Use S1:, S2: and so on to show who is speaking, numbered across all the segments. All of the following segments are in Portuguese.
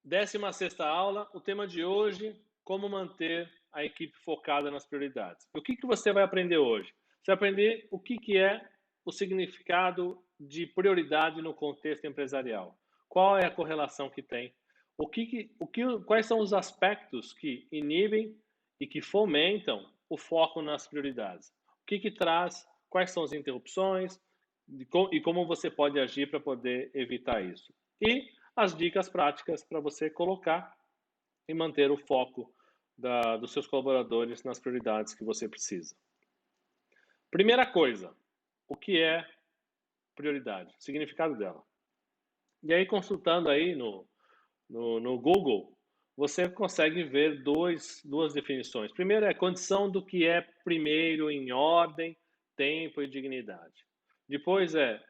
S1: 16ª aula, o tema de hoje, como manter a equipe focada nas prioridades. O que você vai aprender hoje? Você vai aprender o que é o significado de prioridade no contexto empresarial. Qual é a correlação que tem? Quais são os aspectos que inibem e que fomentam o foco nas prioridades? O que traz, quais são as interrupções e como você pode agir para poder evitar isso? E as dicas práticas para você colocar e manter o foco dos seus colaboradores nas prioridades que você precisa. Primeira coisa, o que é prioridade? O significado dela. E aí, consultando aí no Google, você consegue ver duas definições. Primeiro é condição do que é primeiro em ordem, tempo e dignidade. Depois é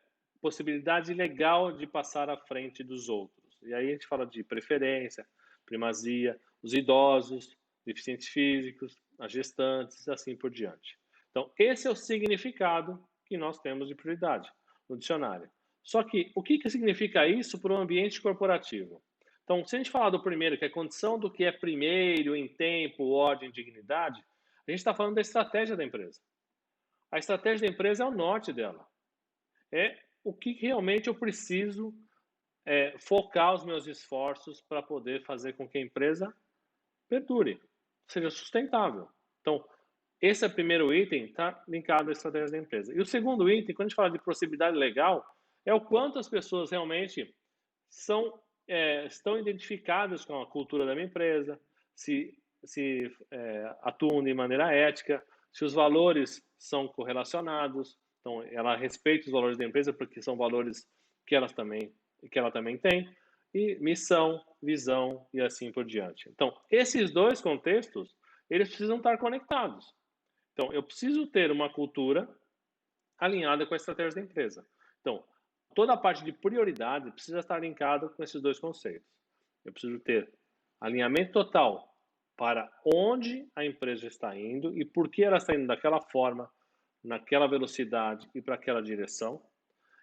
S1: possibilidade legal de passar à frente dos outros. E aí a gente fala de preferência, primazia, os idosos, deficientes físicos, as gestantes, e assim por diante. Então, esse é o significado que nós temos de prioridade no dicionário. Só que, o que significa isso para o ambiente corporativo? Então, se a gente falar do primeiro, que é a condição do que é primeiro em tempo, ordem e dignidade, a gente está falando da estratégia da empresa. A estratégia da empresa é o norte dela. É o que realmente eu preciso focar os meus esforços para poder fazer com que a empresa perdure, seja sustentável. Então, esse é o primeiro item, está linkado à estratégia da empresa. E o segundo item, quando a gente fala de proximidade legal, é o quanto as pessoas realmente estão identificadas com a cultura da minha empresa, se atuam de maneira ética, se os valores são correlacionados. Então, ela respeita os valores da empresa porque são valores que ela também tem, e missão, visão e assim por diante. Então, esses dois contextos, eles precisam estar conectados. Então, eu preciso ter uma cultura alinhada com a estratégia da empresa. Então, toda a parte de prioridade precisa estar linkada com esses dois conceitos. Eu preciso ter alinhamento total para onde a empresa está indo e por que ela está indo daquela forma, naquela velocidade e para aquela direção.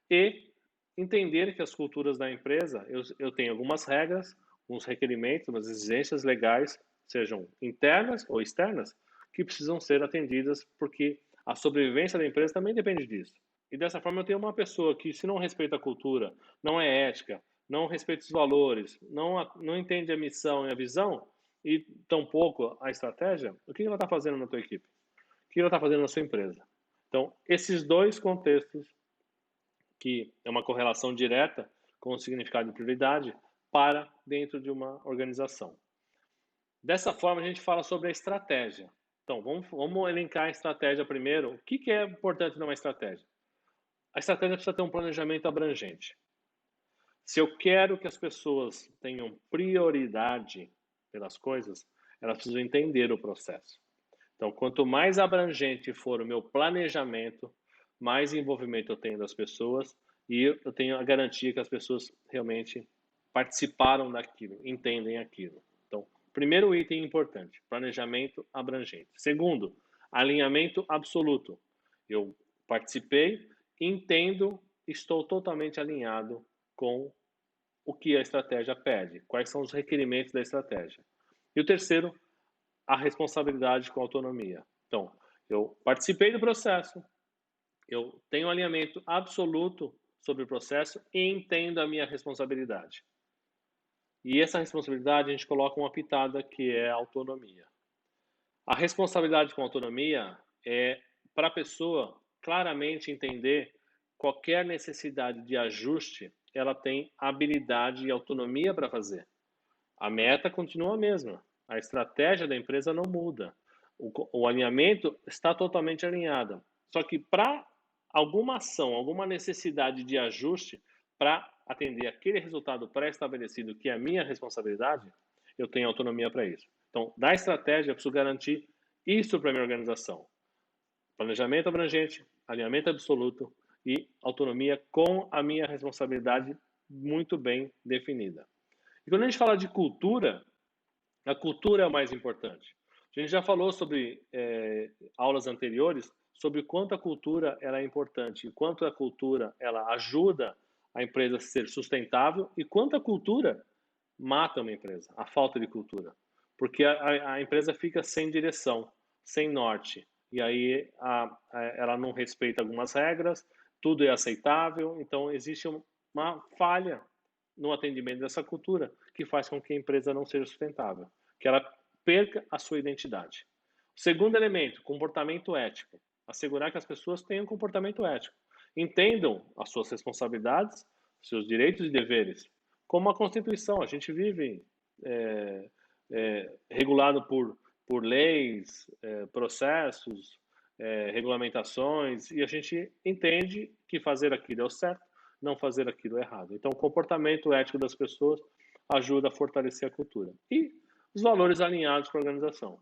S1: E entender que as culturas da empresa, eu tenho algumas regras, uns requerimentos, umas exigências legais, sejam internas ou externas, que precisam ser atendidas, porque a sobrevivência da empresa também depende disso. E dessa forma eu tenho uma pessoa que, se não respeita a cultura, não é ética, não respeita os valores, não entende a missão e a visão, e tampouco a estratégia, o que ela está fazendo na tua equipe? O que ela está fazendo na sua empresa? Então, esses dois contextos, que é uma correlação direta com o significado de prioridade, para dentro de uma organização. Dessa forma, a gente fala sobre a estratégia. Então, vamos elencar a estratégia primeiro. O que é importante numa estratégia? A estratégia precisa ter um planejamento abrangente. Se eu quero que as pessoas tenham prioridade pelas coisas, elas precisam entender o processo. Então, quanto mais abrangente for o meu planejamento, mais envolvimento eu tenho das pessoas e eu tenho a garantia que as pessoas realmente participaram daquilo, entendem aquilo. Então, primeiro item importante, planejamento abrangente. Segundo, alinhamento absoluto. Eu participei, entendo, estou totalmente alinhado com o que a estratégia pede, quais são os requerimentos da estratégia. E o terceiro, a responsabilidade com a autonomia. Então, eu participei do processo, eu tenho alinhamento absoluto sobre o processo e entendo a minha responsabilidade. E essa responsabilidade a gente coloca uma pitada que é a autonomia. A responsabilidade com a autonomia é para a pessoa claramente entender qualquer necessidade de ajuste, ela tem habilidade e autonomia para fazer. A meta continua a mesma. A estratégia da empresa não muda. O alinhamento está totalmente alinhado. Só que para alguma ação, alguma necessidade de ajuste, para atender aquele resultado pré-estabelecido, que é a minha responsabilidade, eu tenho autonomia para isso. Então, da estratégia, eu preciso garantir isso para a minha organização. Planejamento abrangente, alinhamento absoluto e autonomia com a minha responsabilidade muito bem definida. E quando a gente fala de cultura, a cultura é o mais importante. A gente já falou sobre aulas anteriores sobre o quanto a cultura ela é importante, e quanto a cultura ela ajuda a empresa a ser sustentável e quanto a cultura mata uma empresa, a falta de cultura. Porque a empresa fica sem direção, sem norte. E aí ela não respeita algumas regras, tudo é aceitável, então existe uma falha no atendimento dessa cultura que faz com que a empresa não seja sustentável, que ela perca a sua identidade. Segundo elemento, comportamento ético. Assegurar que as pessoas tenham comportamento ético. Entendam as suas responsabilidades, seus direitos e deveres. Como a Constituição, a gente vive regulado por leis, processos, regulamentações, e a gente entende que fazer aquilo é o certo, não fazer aquilo é errado. Então, o comportamento ético das pessoas ajuda a fortalecer a cultura. E os valores alinhados com a organização.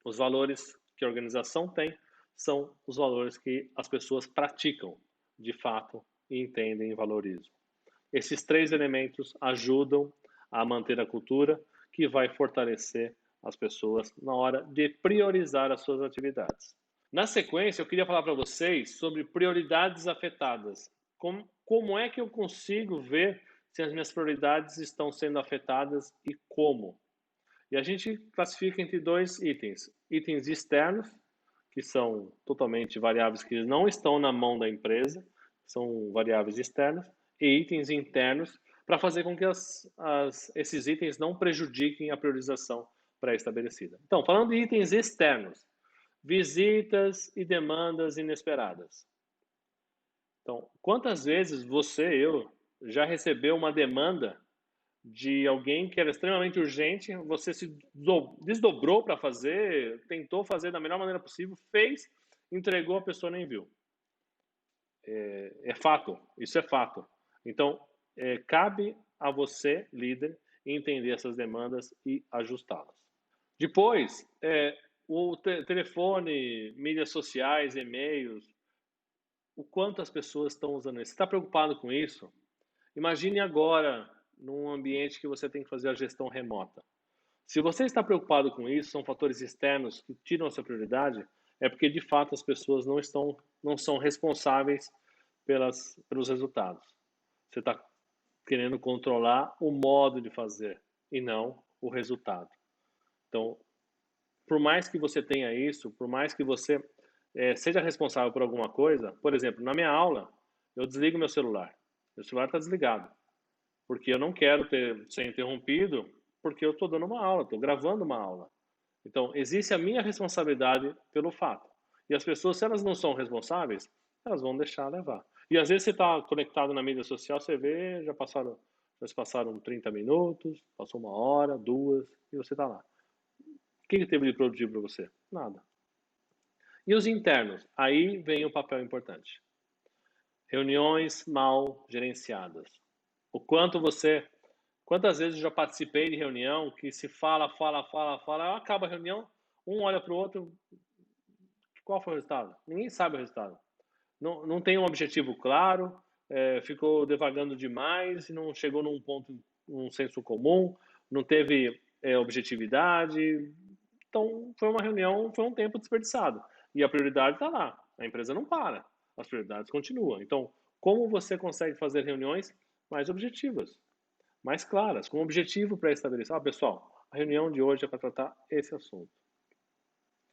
S1: Os valores que a organização tem são os valores que as pessoas praticam, de fato, e entendem e valorizam. Esses três elementos ajudam a manter a cultura, que vai fortalecer as pessoas na hora de priorizar as suas atividades. Na sequência, eu queria falar para vocês sobre prioridades afetadas. Como é que eu consigo ver se as minhas prioridades estão sendo afetadas e como? E a gente classifica entre dois itens. Itens externos, que são totalmente variáveis que não estão na mão da empresa, são variáveis externas, e itens internos, para fazer com que esses itens não prejudiquem a priorização pré-estabelecida. Então, falando de itens externos, visitas e demandas inesperadas. Então, quantas vezes eu, já recebeu uma demanda de alguém que era extremamente urgente, você se desdobrou para fazer, tentou fazer da melhor maneira possível, fez, entregou, a pessoa nem viu. É fato, isso é fato. Então, cabe a você, líder, entender essas demandas e ajustá-las. Depois, o telefone, mídias sociais, e-mails, o quanto as pessoas estão usando isso. Você está preocupado com isso? Imagine agora, num ambiente que você tem que fazer a gestão remota. Se você está preocupado com isso, são fatores externos que tiram a sua prioridade, é porque de fato as pessoas não são responsáveis pelos resultados. Você está querendo controlar o modo de fazer e não o resultado. Então, por mais que você tenha isso, por mais que você seja responsável por alguma coisa, por exemplo, na minha aula, eu desligo meu celular. Meu celular está desligado, porque eu não quero ser interrompido, porque eu estou dando uma aula, estou gravando uma aula. Então, existe a minha responsabilidade pelo fato. E as pessoas, se elas não são responsáveis, elas vão deixar levar. E às vezes você está conectado na mídia social, você vê, já se passaram 30 minutos, passou uma hora, duas, e você está lá. O que teve de produtivo para você? Nada. E os internos? Aí vem o papel importante. Reuniões mal gerenciadas. Quantas vezes eu já participei de reunião que se fala, acaba a reunião, um olha para o outro, qual foi o resultado? Ninguém sabe o resultado. Não tem um objetivo claro, ficou devagando demais, não chegou num ponto, num senso comum, não teve objetividade. Então, foi uma reunião, foi um tempo desperdiçado. E a prioridade está lá. A empresa não para. As prioridades continuam. Então, como você consegue fazer reuniões mais objetivas, mais claras, com um objetivo pré-estabelecido? Pessoal, a reunião de hoje é para tratar esse assunto.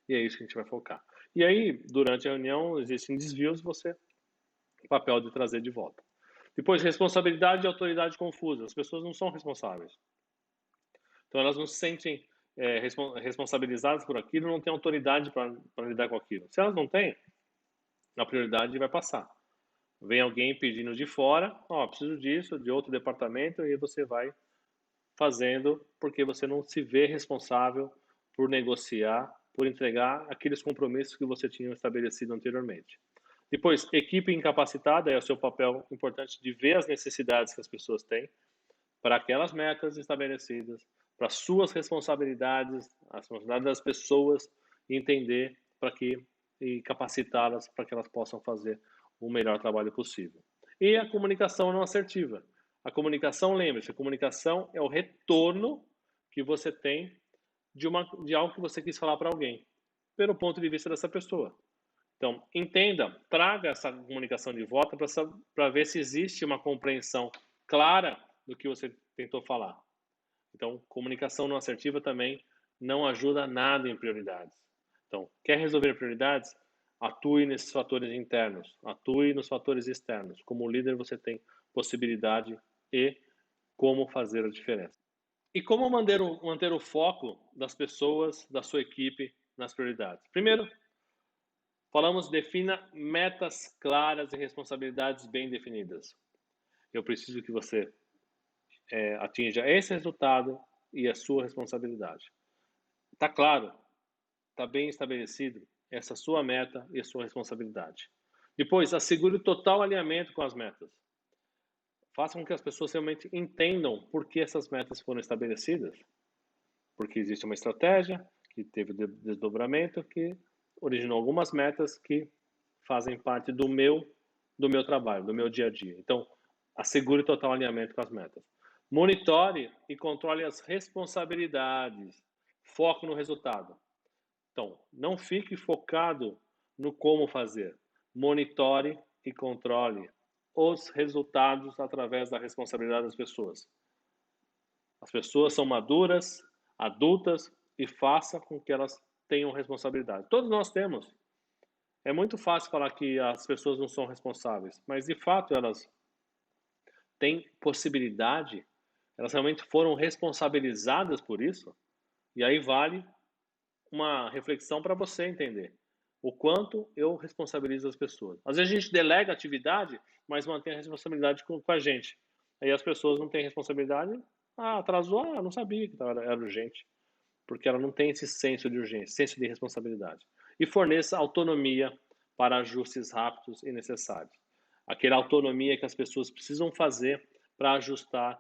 S1: E é isso que a gente vai focar. E aí, durante a reunião, existem desvios, o papel de trazer de volta. Depois, responsabilidade e autoridade confusa. As pessoas não são responsáveis. Então, elas não se sentem responsabilizadas por aquilo, não têm autoridade para lidar com aquilo. Se elas não têm, a prioridade vai passar. Vem alguém pedindo de fora, preciso disso, de outro departamento, e você vai fazendo porque você não se vê responsável por negociar, por entregar aqueles compromissos que você tinha estabelecido anteriormente. Depois, equipe incapacitada é o seu papel importante de ver as necessidades que as pessoas têm para aquelas metas estabelecidas, para suas responsabilidades, a responsabilidade das pessoas, entender e capacitá-las para que elas possam fazer o melhor trabalho possível. E a comunicação não assertiva. A comunicação, lembre-se, a comunicação é o retorno que você tem de algo que você quis falar para alguém, pelo ponto de vista dessa pessoa. Então, entenda, traga essa comunicação de volta para ver se existe uma compreensão clara do que você tentou falar. Então, comunicação não assertiva também não ajuda nada em prioridades. Então, quer resolver prioridades? Atue nesses fatores internos, atue nos fatores externos. Como líder, você tem possibilidade e como fazer a diferença. E como manter o foco das pessoas, da sua equipe nas prioridades? Primeiro, falamos, defina metas claras e responsabilidades bem definidas. Eu preciso que você atinja esse resultado e a sua responsabilidade. Está claro? Está bem estabelecido essa sua meta e a sua responsabilidade. Depois, assegure o total alinhamento com as metas. Faça com que as pessoas realmente entendam por que essas metas foram estabelecidas. Porque existe uma estratégia que teve desdobramento, que originou algumas metas que fazem parte do meu trabalho, do meu dia a dia. Então, assegure total alinhamento com as metas. Monitore e controle as responsabilidades. Foco no resultado. Então, não fique focado no como fazer. Monitore e controle os resultados através da responsabilidade das pessoas. As pessoas são maduras, adultas e faça com que elas tenham responsabilidade. Todos nós temos. É muito fácil falar que as pessoas não são responsáveis, mas de fato elas têm possibilidade, elas realmente foram responsabilizadas por isso, e aí vale uma reflexão para você entender o quanto eu responsabilizo as pessoas. Às vezes a gente delega atividade, mas mantém a responsabilidade com a gente. Aí as pessoas não têm responsabilidade, atrasou, não sabia que era urgente, porque ela não tem esse senso de urgência, senso de responsabilidade. E forneça autonomia para ajustes rápidos e necessários. Aquela autonomia que as pessoas precisam fazer para ajustar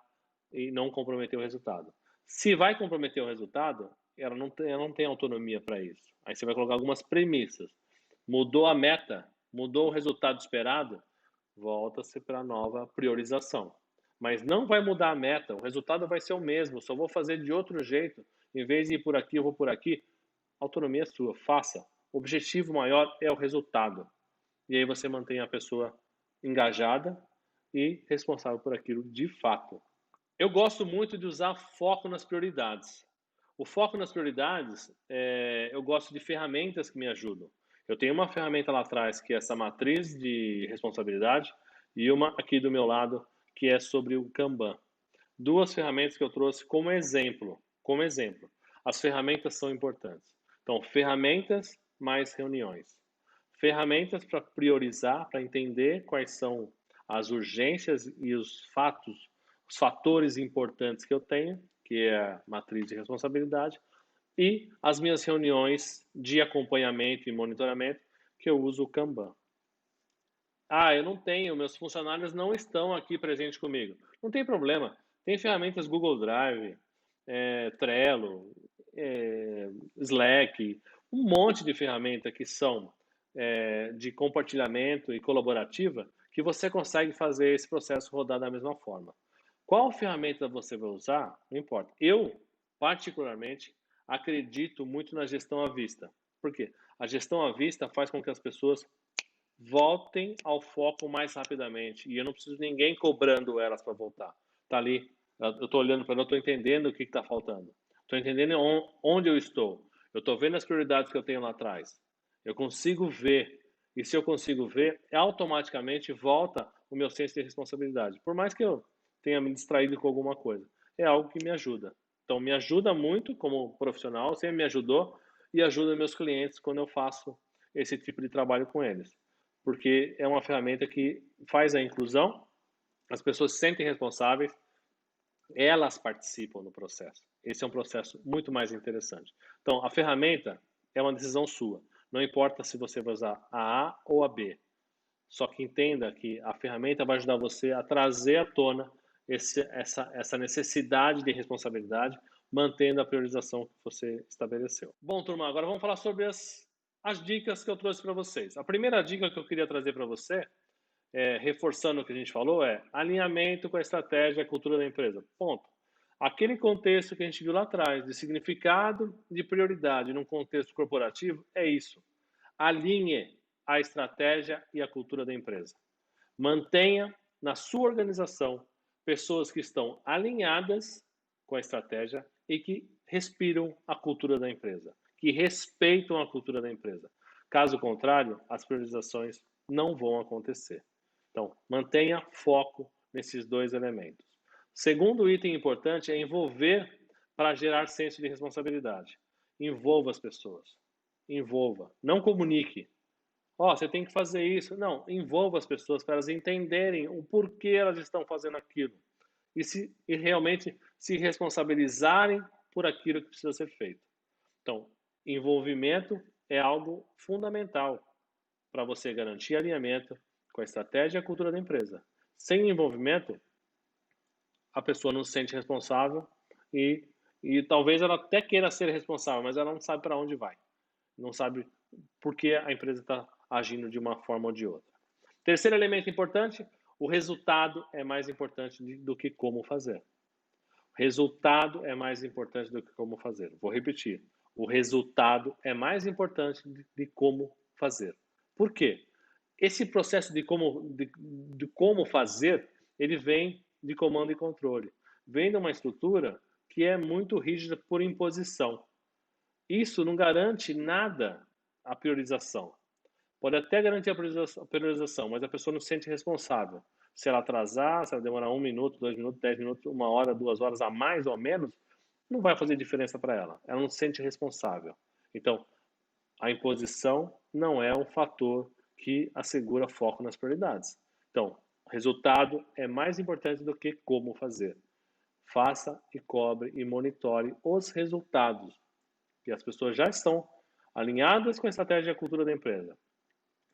S1: e não comprometer o resultado. Se vai comprometer o resultado, ela não tem autonomia para isso. Aí você vai colocar algumas premissas. Mudou a meta, mudou o resultado esperado, volta-se para a nova priorização. Mas não vai mudar a meta, o resultado vai ser o mesmo, só vou fazer de outro jeito. Em vez de ir por aqui, eu vou por aqui. Autonomia é sua, faça. O objetivo maior é o resultado. E aí você mantém a pessoa engajada e responsável por aquilo de fato. Eu gosto muito de usar foco nas prioridades. O foco nas prioridades, eu gosto de ferramentas que me ajudam. Eu tenho uma ferramenta lá atrás que é essa matriz de responsabilidade e uma aqui do meu lado que é sobre o Kanban. Duas ferramentas que eu trouxe como exemplo. Como exemplo, as ferramentas são importantes. Então, ferramentas mais reuniões. Ferramentas para priorizar, para entender quais são as urgências e os fatos, os fatores importantes que eu tenho, que é a matriz de responsabilidade, e as minhas reuniões de acompanhamento e monitoramento, que eu uso o Kanban. Eu não tenho, meus funcionários não estão aqui presentes comigo. Não tem problema. Tem ferramentas Google Drive, Trello, Slack, um monte de ferramentas que são de compartilhamento e colaborativa que você consegue fazer esse processo rodar da mesma forma. Qual ferramenta você vai usar? Não importa. Eu, particularmente, acredito muito na gestão à vista. Por quê? A gestão à vista faz com que as pessoas voltem ao foco mais rapidamente. E eu não preciso de ninguém cobrando elas para voltar. Tá ali, eu estou olhando para ela, eu estou entendendo o que está faltando. Estou entendendo onde eu estou. Eu estou vendo as prioridades que eu tenho lá atrás. Eu consigo ver. E se eu consigo ver, automaticamente volta o meu senso de responsabilidade. Por mais que eu tenha me distraído com alguma coisa. É algo que me ajuda. Então, me ajuda muito como profissional, sempre me ajudou e ajuda meus clientes quando eu faço esse tipo de trabalho com eles porque é uma ferramenta que faz a inclusão, as pessoas se sentem responsáveis, elas participam do processo. Esse é um processo muito mais interessante. Então, a ferramenta é uma decisão sua. Não importa se você vai usar a A ou a B. Só que entenda que a ferramenta vai ajudar você a trazer à tona essa necessidade de responsabilidade, mantendo a priorização que você estabeleceu. Bom, turma, agora vamos falar sobre as dicas que eu trouxe para vocês. A primeira dica que eu queria trazer para você, reforçando o que a gente falou, é alinhamento com a estratégia e a cultura da empresa. Ponto. Aquele contexto que a gente viu lá atrás, de significado, de prioridade num contexto corporativo, é isso. Alinhe a estratégia e a cultura da empresa. Mantenha na sua organização pessoas que estão alinhadas com a estratégia e que respiram a cultura da empresa, que respeitam a cultura da empresa. Caso contrário, as priorizações não vão acontecer. Então, mantenha foco nesses dois elementos. Segundo item importante é envolver para gerar senso de responsabilidade. Envolva as pessoas. Envolva. Não comunique. Você tem que fazer isso. Não, envolva as pessoas para elas entenderem o porquê elas estão fazendo aquilo. E realmente se responsabilizarem por aquilo que precisa ser feito. Então, envolvimento é algo fundamental para você garantir alinhamento com a estratégia e a cultura da empresa. Sem envolvimento, a pessoa não se sente responsável e talvez ela até queira ser responsável, mas ela não sabe para onde vai. Não sabe por que a empresa está agindo de uma forma ou de outra. Terceiro elemento importante, o resultado é mais importante do que como fazer. O resultado é mais importante do que como fazer. Vou repetir. O resultado é mais importante de como fazer. Por quê? Esse processo de como fazer, ele vem de comando e controle. Vem de uma estrutura que é muito rígida por imposição. Isso não garante nada a priorização. Pode até garantir a priorização, mas a pessoa não se sente responsável. Se ela atrasar, se ela demorar 1 minuto, 2 minutos, 10 minutos, 1 hora, 2 horas a mais ou a menos, não vai fazer diferença para ela. Ela não se sente responsável. Então, a imposição não é um fator que assegura foco nas prioridades. Então, resultado é mais importante do que como fazer. Faça e cobre e monitore os resultados. E as pessoas já estão alinhadas com a estratégia e a cultura da empresa.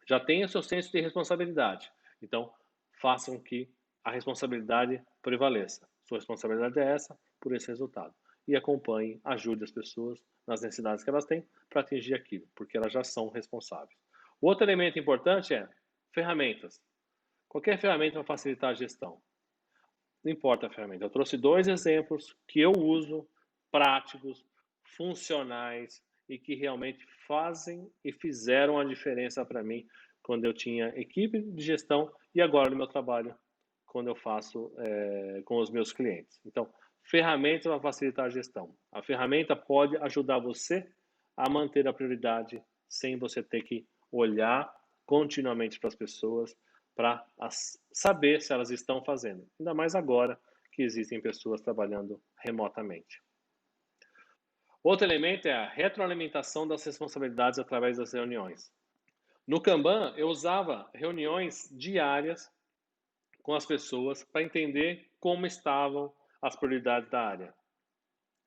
S1: Já têm o seu senso de responsabilidade. Então, façam que a responsabilidade prevaleça. Sua responsabilidade é essa, por esse resultado. E acompanhe, ajude as pessoas nas necessidades que elas têm para atingir aquilo, porque elas já são responsáveis. O outro elemento importante é ferramentas. Qualquer ferramenta vai facilitar a gestão. Não importa a ferramenta. Eu trouxe 2 exemplos que eu uso, práticos, funcionais e que realmente fazem e fizeram a diferença para mim quando eu tinha equipe de gestão e agora no meu trabalho, quando eu faço com os meus clientes. Então, ferramentas para facilitar a gestão. A ferramenta pode ajudar você a manter a prioridade sem você ter que olhar continuamente para as pessoas para saber se elas estão fazendo. Ainda mais agora que existem pessoas trabalhando remotamente. Outro elemento é a retroalimentação das responsabilidades através das reuniões. No Kanban, eu usava reuniões diárias com as pessoas para entender como estavam as prioridades da área.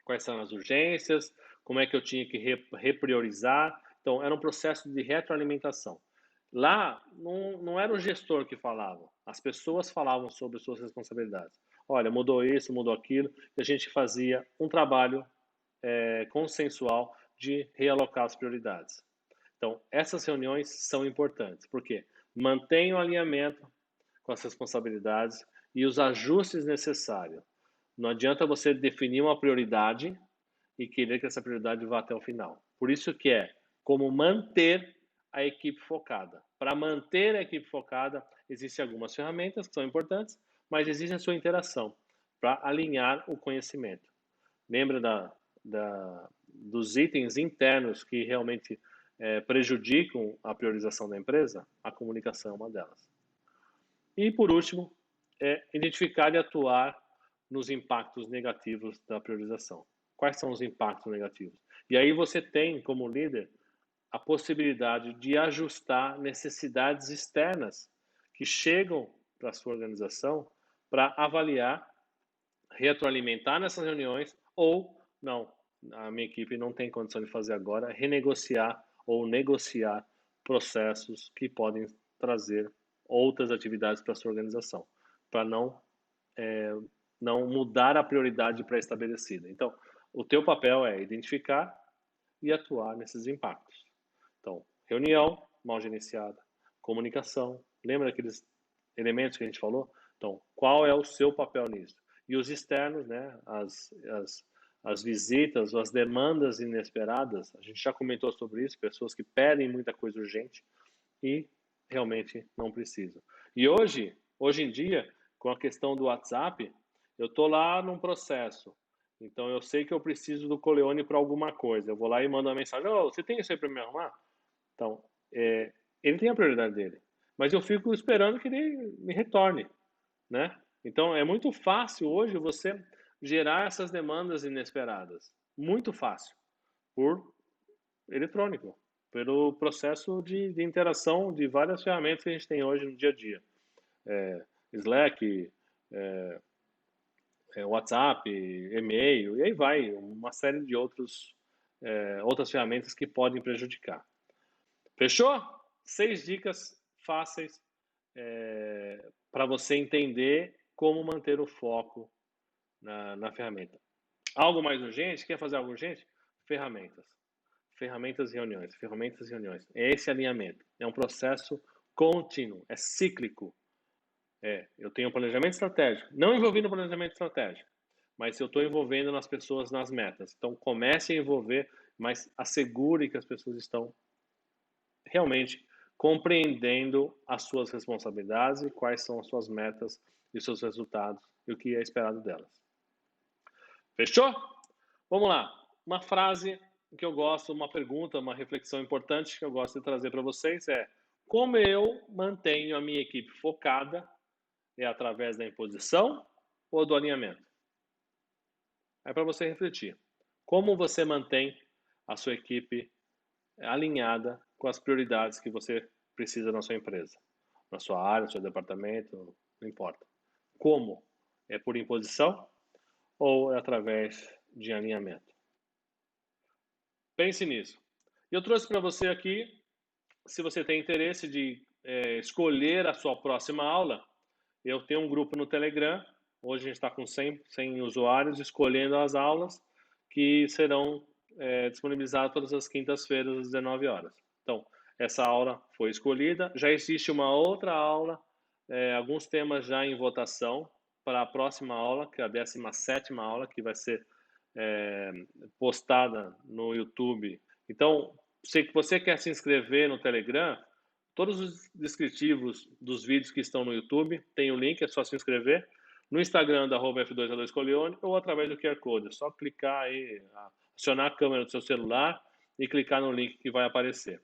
S1: Quais são as urgências, como é que eu tinha que repriorizar. Então, era um processo de retroalimentação. Lá, não era o gestor que falava, as pessoas falavam sobre suas responsabilidades. Olha, mudou isso, mudou aquilo, e a gente fazia um trabalho consensual de realocar as prioridades. Então, essas reuniões são importantes, porque mantém o alinhamento com as responsabilidades e os ajustes necessários. Não adianta você definir uma prioridade e querer que essa prioridade vá até o final. Por isso que é como manter a equipe focada. Para manter a equipe focada, existem algumas ferramentas que são importantes, mas existe a sua interação para alinhar o conhecimento. Lembra dos itens internos que realmente prejudicam a priorização da empresa? A comunicação é uma delas. E, por último, identificar e atuar nos impactos negativos da priorização. Quais são os impactos negativos? E aí você tem, como líder, a possibilidade de ajustar necessidades externas que chegam para a sua organização para avaliar, retroalimentar nessas reuniões ou, não, a minha equipe não tem condição de fazer agora, renegociar ou negociar processos que podem trazer outras atividades para a sua organização, para não mudar a prioridade pré-estabelecida. Então, o teu papel é identificar e atuar nesses impactos. Então, reunião mal gerenciada, comunicação, lembra aqueles elementos que a gente falou? Então, qual é o seu papel nisso? E os externos, né? As visitas, as demandas inesperadas, a gente já comentou sobre isso, pessoas que pedem muita coisa urgente e realmente não precisam. E hoje em dia, com a questão do WhatsApp, eu estou lá num processo, Então, eu sei que eu preciso do Coleone para alguma coisa. Eu vou lá e mando uma mensagem: "Ô, você tem isso aí para me arrumar?" Então, ele tem a prioridade dele, mas eu fico esperando que ele me retorne, né? Então, é muito fácil hoje você gerar essas demandas inesperadas. Muito fácil, por eletrônico, pelo processo de interação de várias ferramentas que a gente tem hoje no dia a dia. Slack, WhatsApp, e-mail, e aí vai, uma série de outras ferramentas que podem prejudicar. Fechou? 6 dicas fáceis para você entender como manter o foco na ferramenta. Algo mais urgente? Quer fazer algo urgente? Ferramentas. Ferramentas e reuniões, ferramentas e reuniões. É esse alinhamento. É um processo contínuo, é cíclico. Eu tenho um planejamento estratégico, não envolvi no planejamento estratégico, mas eu estou envolvendo nas pessoas nas metas. Então comece a envolver, mas assegure que as pessoas estão realmente compreendendo as suas responsabilidades e quais são as suas metas e seus resultados e o que é esperado delas. Fechou? Vamos lá. Uma frase que eu gosto, uma pergunta, uma reflexão importante que eu gosto de trazer para vocês é: como eu mantenho a minha equipe focada? É através da imposição ou do alinhamento? É para você refletir. Como você mantém a sua equipe alinhada com as prioridades que você precisa na sua empresa, na sua área, no seu departamento, não importa. Como? É por imposição ou é através de alinhamento? Pense nisso. E eu trouxe para você aqui, se você tem interesse de escolher a sua próxima aula, eu tenho um grupo no Telegram, hoje a gente está com 100 usuários, escolhendo as aulas que serão disponibilizadas todas as quintas-feiras às 19 horas. Então, essa aula foi escolhida, já existe uma outra aula, alguns temas já em votação para a próxima aula, que é a 17ª aula, que vai ser postada no YouTube. Então, se você quer se inscrever no Telegram, todos os descritivos dos vídeos que estão no YouTube, tem o link, é só se inscrever. No Instagram da F2A2Coleone ou através do QR Code. É só clicar aí, acionar a câmera do seu celular e clicar no link que vai aparecer.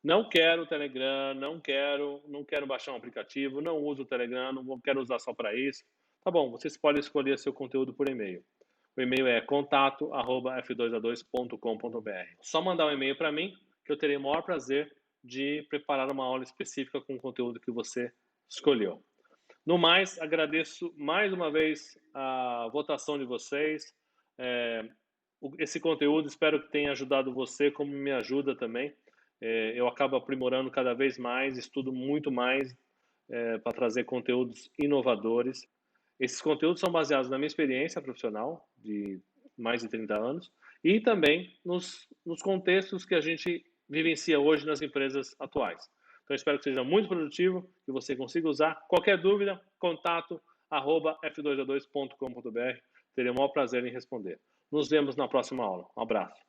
S1: Não quero o Telegram, não quero baixar um aplicativo, não uso o Telegram, não quero usar só para isso. Tá bom, vocês podem escolher seu conteúdo por e-mail. O e-mail é contato@f2a2.com.br. Só mandar um e-mail para mim que eu terei o maior prazer de preparar uma aula específica com o conteúdo que você escolheu. No mais, agradeço mais uma vez a votação de vocês. Esse conteúdo espero que tenha ajudado você, como me ajuda também. Eu acabo aprimorando cada vez mais, estudo muito mais para trazer conteúdos inovadores. Esses conteúdos são baseados na minha experiência profissional de mais de 30 anos e também nos contextos que a gente vivencia hoje nas empresas atuais. Então, espero que seja muito produtivo, que você consiga usar. Qualquer dúvida, contato @f2a2.com.br. Terei o maior prazer em responder. Nos vemos na próxima aula. Um abraço.